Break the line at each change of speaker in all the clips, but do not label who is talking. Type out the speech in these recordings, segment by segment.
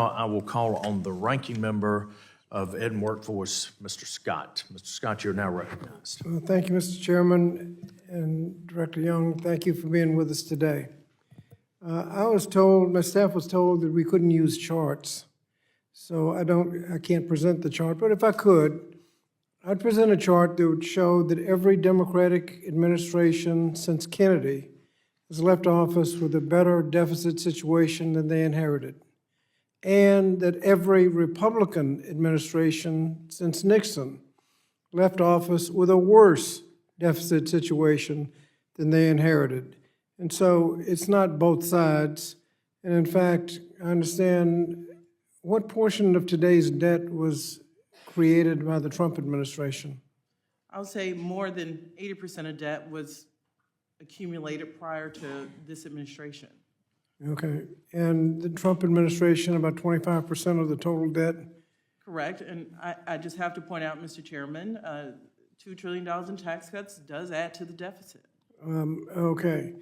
now I will call on the ranking member of Ed and Workforce, Mr. Scott. Mr. Scott, you're now recognized.
Well, thank you, Mr. Chairman, and Director Young, thank you for being with us today. My staff was told that we couldn't use charts, so I can't present the chart, but if I could, I'd present a chart that would show that every Democratic administration since Kennedy has left office with a better deficit situation than they inherited, and that every Republican administration since Nixon left office with a worse deficit situation than they inherited. And so it's not both sides. And in fact, I understand what portion of today's debt was created by the Trump administration?
I would say more than 80% of debt was accumulated prior to this administration.
Okay, and the Trump administration, about 25% of the total debt?
Correct, and I just have to point out, Mr. Chairman, $2 trillion in tax cuts does add to the deficit.
Okay,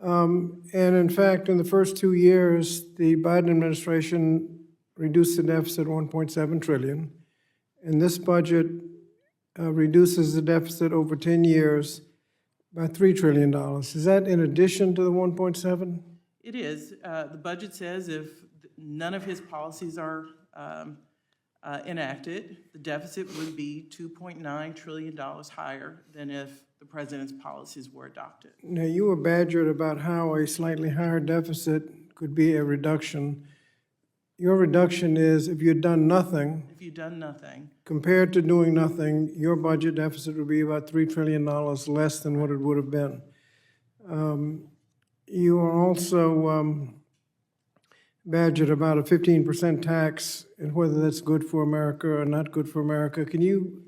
and in fact, in the first 2 years, the Biden administration reduced the deficit 1.7 trillion, and this budget reduces the deficit over 10 years by $3 trillion. Is that in addition to the 1.7?
It is. The budget says if none of his policies are enacted, the deficit would be $2.9 trillion higher than if the president's policies were adopted.
Now, you were badgered about how a slightly higher deficit could be a reduction. Your reduction is if you'd done nothing.
If you've done nothing.
Compared to doing nothing, your budget deficit would be about $3 trillion less than what it would have been. You are also badgered about a 15% tax and whether that's good for America or not good for America. Can you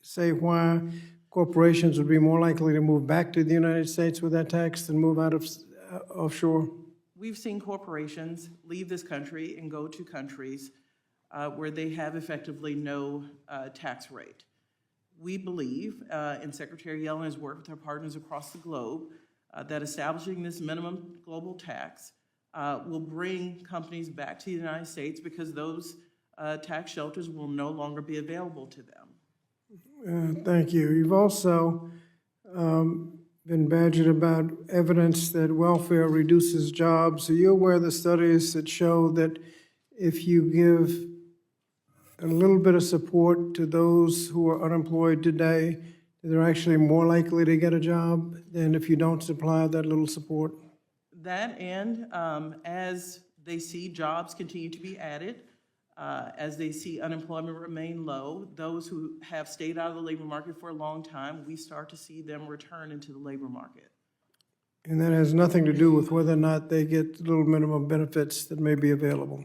say why corporations would be more likely to move back to the United States with that tax than move out of offshore?
We've seen corporations leave this country and go to countries where they have effectively no tax rate. We believe, and Secretary Yellen has worked with our partners across the globe, that establishing this minimum global tax will bring companies back to the United States because those tax shelters will no longer be available to them.
Thank you. You've also been badgered about evidence that welfare reduces jobs. Are you aware of the studies that show that if you give a little bit of support to those who are unemployed today, they're actually more likely to get a job than if you don't supply that little support?
That and as they see jobs continue to be added, as they see unemployment remain low, those who have stayed out of the labor market for a long time, we start to see them return into the labor market.
And that has nothing to do with whether or not they get little minimum benefits that may be available?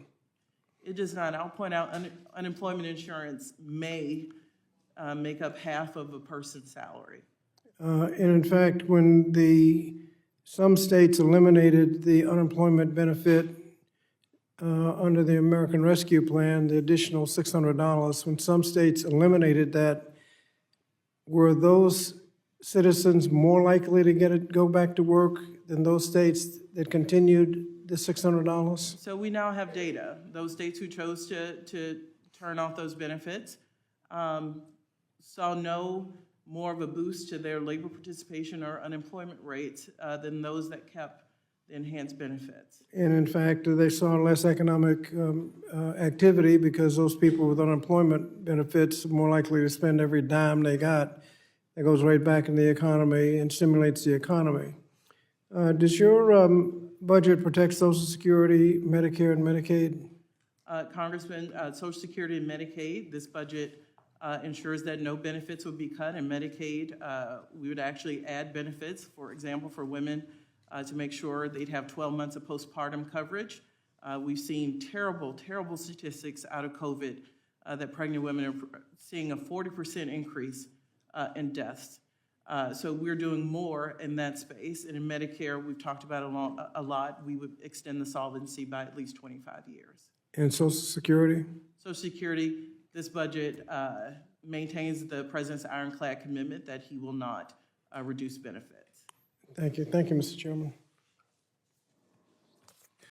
It does not. I'll point out unemployment insurance may make up half of a person's salary.
And in fact, when some states eliminated the unemployment benefit under the American Rescue Plan, the additional $600, when some states eliminated that, were those citizens more likely to go back to work than those states that continued the $600?
So we now have data. Those states who chose to turn off those benefits saw no more of a boost to their labor participation or unemployment rates than those that kept the enhanced benefits.
And in fact, they saw less economic activity because those people with unemployment benefits are more likely to spend every dime they got. That goes right back in the economy and stimulates the economy. Does your budget protect Social Security, Medicare, and Medicaid?
Congressman, Social Security and Medicaid, this budget ensures that no benefits would be cut. In Medicaid, we would actually add benefits, for example, for women to make sure they'd have 12 months of postpartum coverage. We've seen terrible, terrible statistics out of COVID that pregnant women are seeing a 40% increase in deaths. So we're doing more in that space. And in Medicare, we've talked about a lot. We would extend the solvency by at least 25 years.
And Social Security?
Social Security, this budget maintains the president's ironclad commitment that he will not reduce benefits.
Thank you. Thank you, Mr. Chairman.